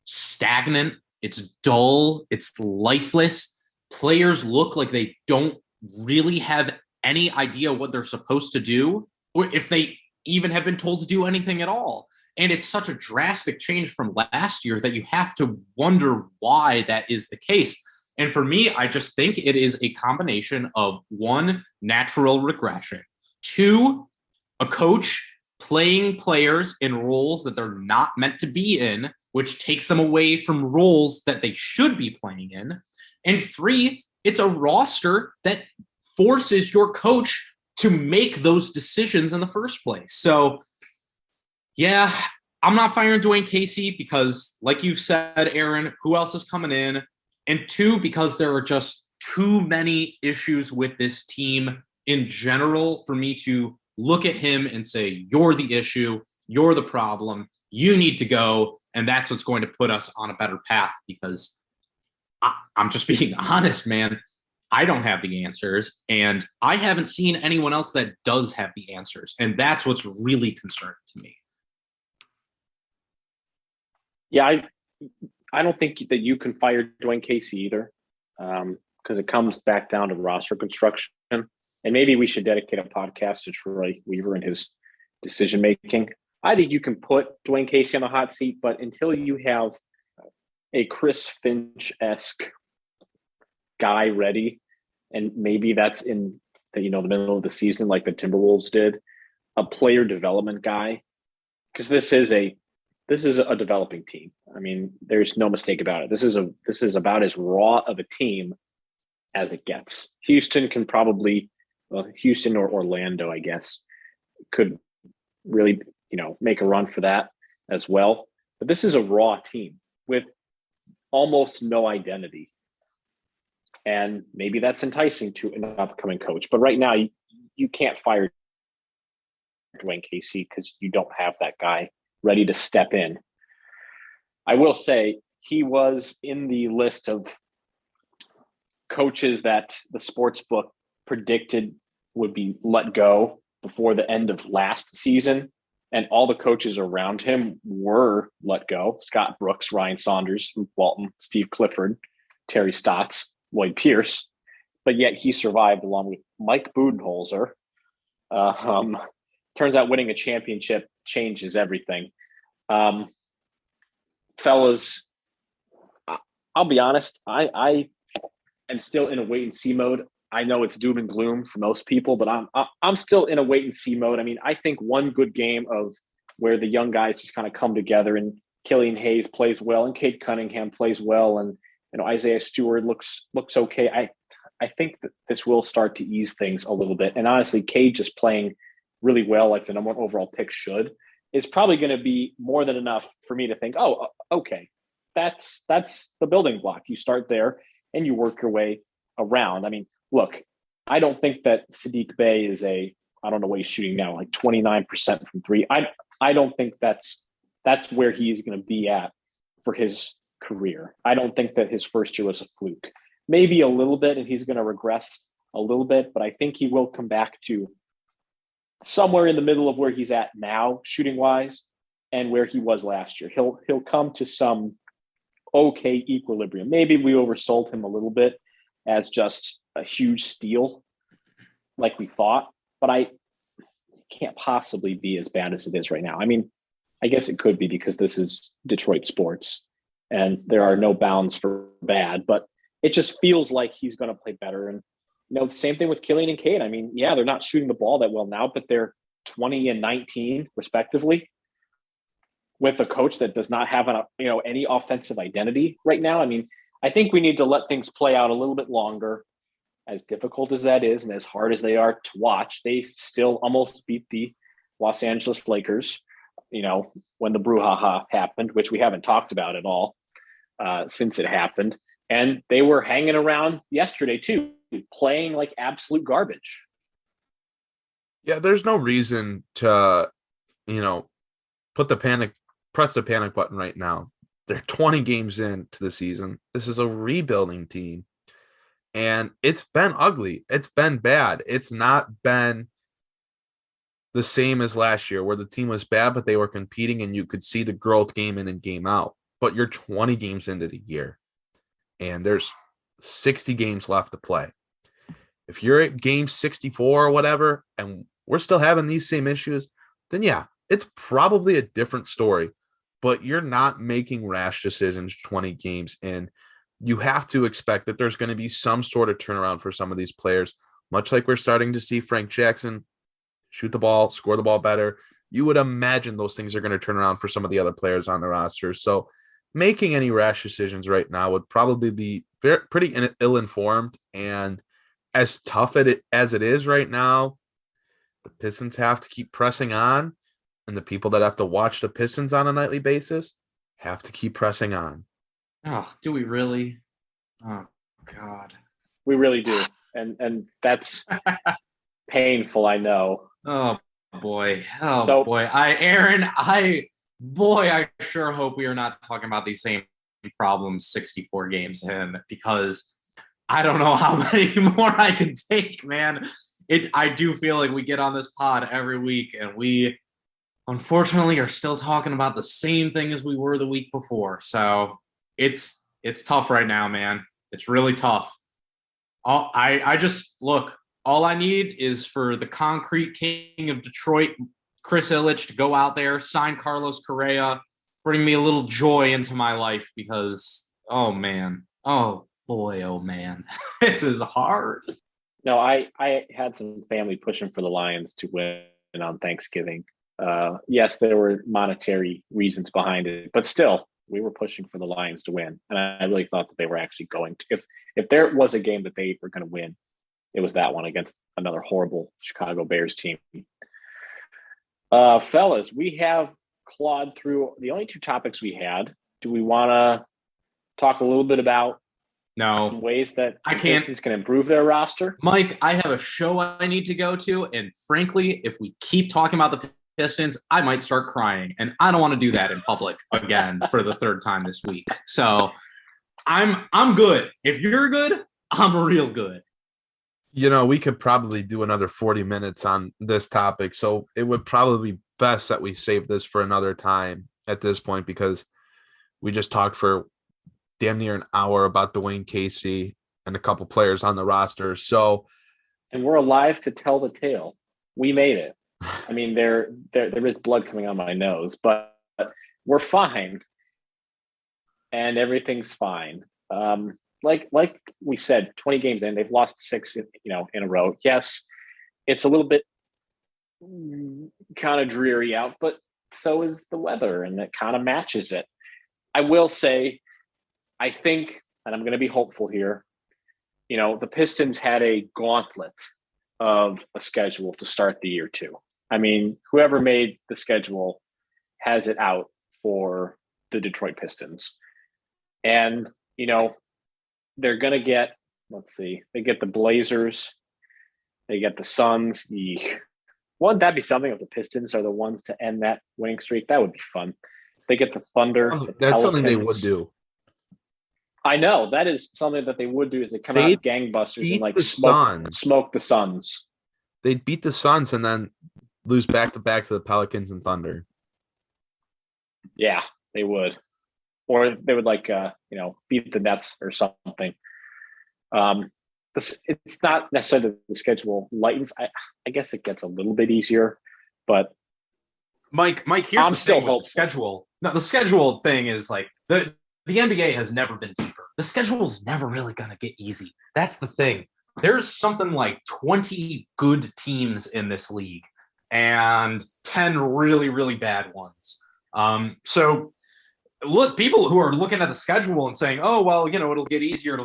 stagnant. It's dull. It's lifeless. Players look like they don't really have any idea what they're supposed to do, or if they even have been told to do anything at all. And it's such a drastic change from last year that you have to wonder why that is the case. And for me, I just think it is a combination of 1, natural regression, 2, a coach playing players in roles that they're not meant to be in, which takes them away from roles that they should be playing in, and 3, it's a roster that forces your coach to make those decisions in the first place. So, yeah, I'm not firing Dwayne Casey because, like you've said, Aaron, who else is coming in? And 2, because there are just too many issues with this team in general for me to look at him and say, you're the issue, you're the problem, you need to go, and that's what's going to put us on a better path because I'm just being honest, man. I don't have the answers, and I haven't seen anyone else that does have the answers, and that's what's really concerning to me. Yeah, I don't think that you can fire Dwayne Casey either, because it comes back down to roster construction. And maybe we should dedicate a podcast to Troy Weaver and his decision making. I think you can put Dwayne Casey on the hot seat, but until you have a Chris Finch-esque guy ready, and maybe that's in the middle of the season like the Timberwolves did, a player development guy, because this is a developing team. I mean, there's no mistake about it. This is about as raw of a team as it gets. Houston can probably, Houston or Orlando, I guess, could really, make a run for that as well. But this is a raw team with almost no identity. And maybe that's enticing to an upcoming coach. But right now, you can't fire Dwayne Casey because you don't have that guy ready to step in. I will say he was in the list of coaches that the sports book predicted would be let go before the end of last season. And all the coaches around him were let go. Scott Brooks, Ryan Saunders, Luke Walton, Steve Clifford, Terry Stotts, Lloyd Pierce. But yet he survived along with Mike Budenholzer. Turns out winning a championship changes everything. Fellas, I'll be honest. I am still in a wait and see mode. I know it's doom and gloom for most people, but I'm still in a wait and see mode. I mean, I think one good game of where the young guys just kind of come together and Killian Hayes plays well and Cade Cunningham plays well and Isaiah Stewart looks okay. I think that this will start to ease things a little bit. And honestly, Cade just playing really well, like the number one overall pick should, is probably going to be more than enough for me to think, oh, okay, that's the building block. You start there and you work your way around. I mean, look, I don't think that Saddiq Bey is I don't know what he's shooting now, like 29% from three. I don't think that's where he's going to be at for his career. I don't think that his first year was a fluke. Maybe a little bit, and he's going to regress a little bit, but I think he will come back to somewhere in the middle of where he's at now, shooting wise, and where he was last year. He'll come to some okay equilibrium. Maybe we oversold him a little bit as just a huge steal like we thought, but it can't possibly be as bad as it is right now. I mean, I guess it could be because this is Detroit sports and there are no bounds for bad, but it just feels like he's going to play better. And, the same thing with Killian and Cade. I mean, yeah, they're not shooting the ball that well now, but they're 20 and 19 respectively with a coach that does not have any offensive identity right now. I mean, I think we need to let things play out a little bit longer. As difficult as that is and as hard as they are to watch, they still almost beat the Los Angeles Lakers, when the brouhaha happened, which we haven't talked about at all since it happened. And they were hanging around yesterday too, playing like absolute garbage. Yeah, there's no reason to, press the panic button right now. They're 20 games into the season. This is a rebuilding team. And it's been ugly. It's been bad. It's not been the same as last year where the team was bad, but they were competing and you could see the growth game in and game out. But you're 20 games into the year and there's 60 games left to play. If you're at game 64 or whatever, and we're still having these same issues, then yeah, it's probably a different story, but you're not making rash decisions 20 games in. You have to expect that there's going to be some sort of turnaround for some of these players, much like we're starting to see Frank Jackson shoot the ball, score the ball better. You would imagine those things are going to turn around for some of the other players on the roster. So making any rash decisions right now would probably be pretty ill-informed. And as tough as it is right now, the Pistons have to keep pressing on, and the people that have to watch the Pistons on a nightly basis have to keep pressing on. Oh, do we really? Oh, God. We really do. And that's painful, I know. Oh, boy. I sure hope we are not talking about these same problems 64 games in, because I don't know how many more I can take, man. I do feel like we get on this pod every week and we unfortunately are still talking about the same thing as we were the week before. So it's tough right now, man. It's really tough. I just look, all I need is for the concrete king of Detroit, Chris Ilitch, to go out there, sign Carlos Correa, bring me a little joy into my life, because, oh man, oh boy, oh man, this is hard. No, I had some family pushing for the Lions to win on Thanksgiving. Yes, there were monetary reasons behind it, but still, we were pushing for the Lions to win, and I really thought that they were actually going to. If there was a game that they were going to win, it was that one against another horrible Chicago Bears team. Fellas, we have clawed through the only two topics we had. Do we want to talk a little bit about some ways that the Pistons can improve their roster? Mike, I have a show I need to go to, and frankly, if we keep talking about the Pistons, I might start crying, and I don't want to do that in public again for the third time this week. So I'm good. If you're good, I'm real good. We could probably do another 40 minutes on this topic, so it would probably be best that we save this for another time at this point, because we just talked for damn near an hour about Dwayne Casey and a couple players on the roster. So, and we're alive to tell the tale. We made it. I mean, there is blood coming on my nose, but we're fine, and everything's fine. Like we said, 20 games in, they've lost 6, in a row. Yes, it's a little bit kind of dreary out, but so is the weather, and it kind of matches it. I will say, I think, and I'm going to be hopeful here, the Pistons had a gauntlet of a schedule to start the year too. I mean, whoever made the schedule has it out for the Detroit Pistons. And, they're going to get, they get the Blazers, they get the Suns. Wouldn't that be something if the Pistons are the ones to end that winning streak? That would be fun. They get the Thunder. That's something they would do. I know. That is something that they would do, is they come out gangbusters and smoke the Suns. They'd beat the Suns and then lose back-to-back to the Pelicans and Thunder. Yeah, they would. Or they would beat the Nets or something. It's not necessarily the schedule lightens. I guess it gets a little bit easier, but Mike, here's the thing with the schedule. No, the schedule thing is the NBA has never been deeper. The schedule is never really going to get easy. That's the thing. There's something like 20 good teams in this league and 10 really, really bad ones. So look, people who are looking at the schedule and saying, oh, well, it'll get easier.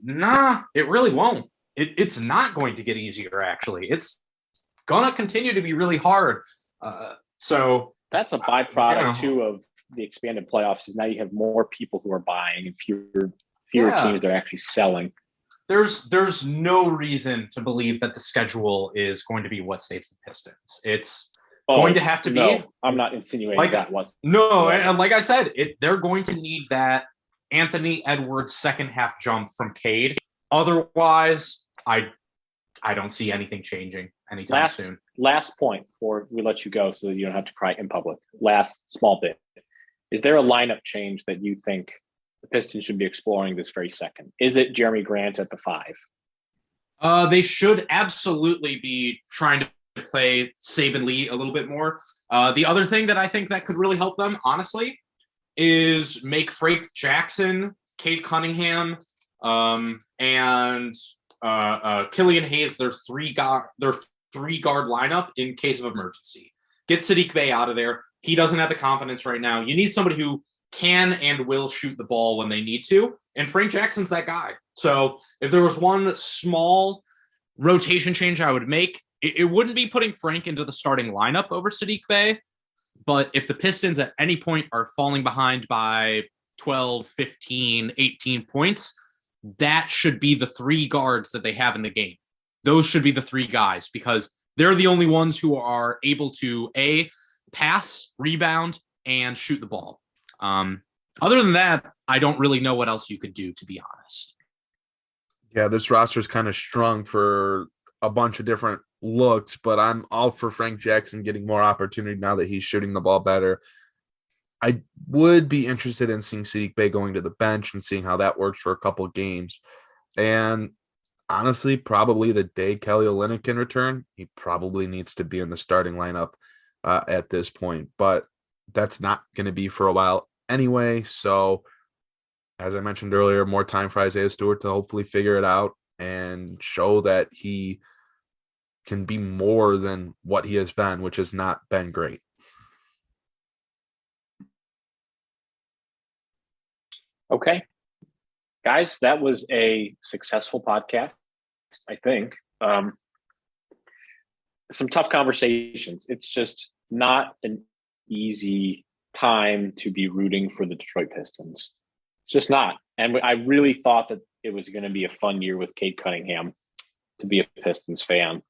Nah, it really won't. It's not going to get easier, actually. It's going to continue to be really hard. So that's a byproduct, too, of the expanded playoffs, is now you have more people who are buying and fewer teams are actually selling. There's no reason to believe that the schedule is going to be what saves the Pistons. It's going to have to be. No, I'm not insinuating that was. No, and like I said, they're going to need that Anthony Edwards second half jump from Cade. Otherwise, I don't see anything changing anytime soon. Last point before we let you go, so that you don't have to cry in public. Last small bit. Is there a lineup change that you think the Pistons should be exploring this very second? Is it Jeremy Grant at the 5? They should absolutely be trying to play Saban Lee a little bit more. The other thing that I think that could really help them, honestly, is make Frank Jackson, Cade Cunningham, and Killian Hayes their three guard lineup in case of emergency. Get Saddiq Bey out of there. He doesn't have the confidence right now. You need somebody who can and will shoot the ball when they need to, and Frank Jackson's that guy. So if there was one small rotation change I would make, it wouldn't be putting Frank into the starting lineup over Saddiq Bey, but if the Pistons at any point are falling behind by 12, 15, 18 points, that should be the 3 guards that they have in the game. Those should be the 3 guys, because they're the only ones who are able to pass, rebound, and shoot the ball. Other than that, I don't really know what else you could do, to be honest. Yeah, this roster is kind of strung for a bunch of different looks, but I'm all for Frank Jackson getting more opportunity now that he's shooting the ball better. I would be interested in seeing Saddiq Bey going to the bench and seeing how that works for a couple of games. And honestly, probably the day Kelly Olynyk can return, he probably needs to be in the starting lineup at this point. But that's not going to be for a while anyway. So, as I mentioned earlier, more time for Isaiah Stewart to hopefully figure it out. and show that he can be more than what he has been, which has not been great. Okay. Guys, that was a successful podcast, I think. Some tough conversations. It's just not an easy time to be rooting for the Detroit Pistons. It's just not. And I really thought that it was going to be a fun year with Cade Cunningham to be a Pistons fan.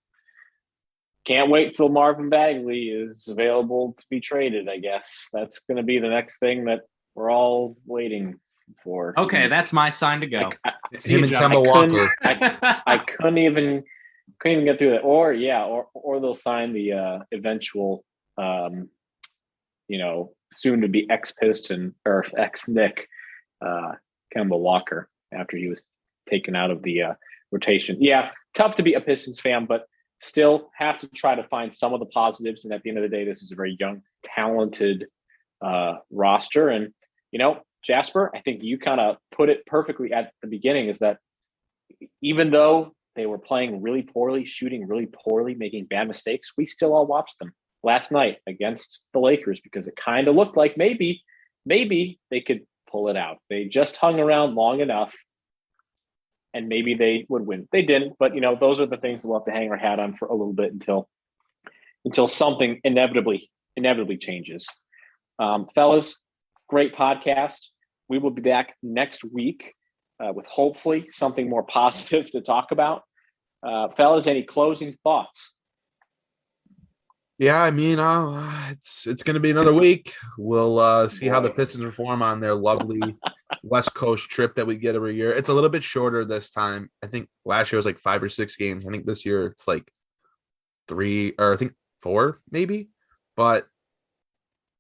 Can't wait till Marvin Bagley is available to be traded, I guess. That's going to be the next thing that we're all waiting for. Okay, that's my sign to go. Him and Kemba Walker. I couldn't even get through that. Or they'll sign the eventual, soon to be ex-Piston or ex-Knick, Kemba Walker after he was taken out of the rotation. Yeah, tough to be a Pistons fan, but still have to try to find some of the positives. And at the end of the day, this is a very young, talented roster. And, Jasper, I think you kind of put it perfectly at the beginning, is that even though they were playing really poorly, shooting really poorly, making bad mistakes, we still all watched them last night against the Lakers because it kind of looked like maybe they could pull it out. They just hung around long enough and maybe they would win. They didn't, but those are the things we'll have to hang our hat on for a little bit until something inevitably changes. Fellas, great podcast. We will be back next week with hopefully something more positive to talk about. Fellas, any closing thoughts? Yeah, I mean, it's going to be another week. We'll see how the Pistons perform on their lovely West Coast trip that we get every year. It's a little bit shorter this time. I think last year was like 5 or 6 games. I think this year it's like 3 or I think 4 maybe. But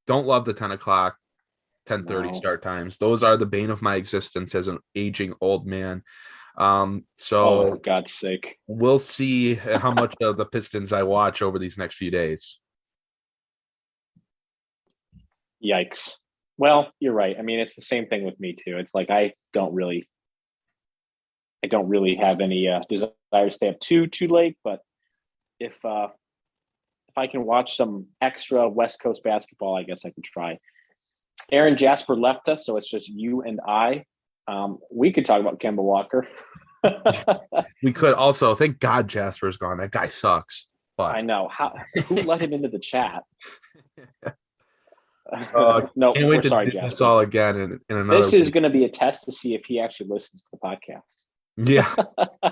don't love the 10 o'clock, 10:30 start times. Those are the bane of my existence as an aging old man. So for God's sake, we'll see how much of the Pistons I watch over these next few days. Yikes. Well, you're right. I mean, it's the same thing with me too. It's like, I don't really have any desire to stay up too late, but if I can watch some extra West Coast basketball, I guess I could try. Aaron, Jasper left us, so it's just you and I. We could talk about Kemba Walker. We could also. Thank God Jasper's gone. That guy sucks. But I know. Who let him into the chat? No, can't wait to do this all again in another This is going to be a test to see if he actually listens to the podcast. Yeah.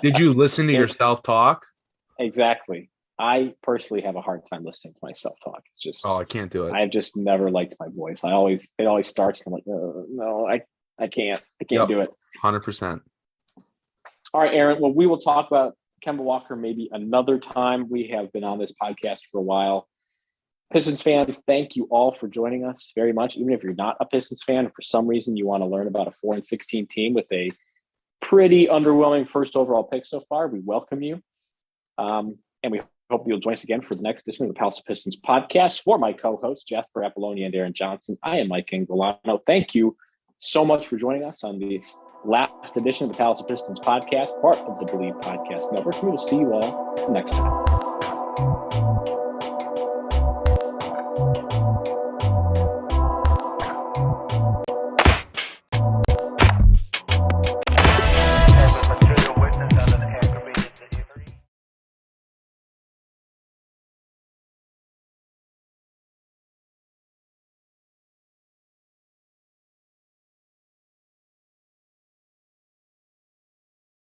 Did you listen to yourself talk? Exactly. I personally have a hard time listening to myself talk. It's just I can't do it. I've just never liked my voice. It always starts and I'm like, no, I can't do it. 100%. All right, Aaron. Well, we will talk about Kemba Walker maybe another time. We have been on this podcast for a while. Pistons fans, thank you all for joining us very much. Even if you're not a Pistons fan, for some reason you want to learn about a 4-16 team with a pretty underwhelming first overall pick so far, we welcome you. And we hope you'll join us again for the next edition of the Palace of Pistons podcast. For my co-hosts, Jasper Apollonia and Aaron Johnson, I am Mike Anguilano. Thank you so much for joining us on this last edition of the Palace of Pistons podcast, part of the Believe Podcast Network. We will see you all next time.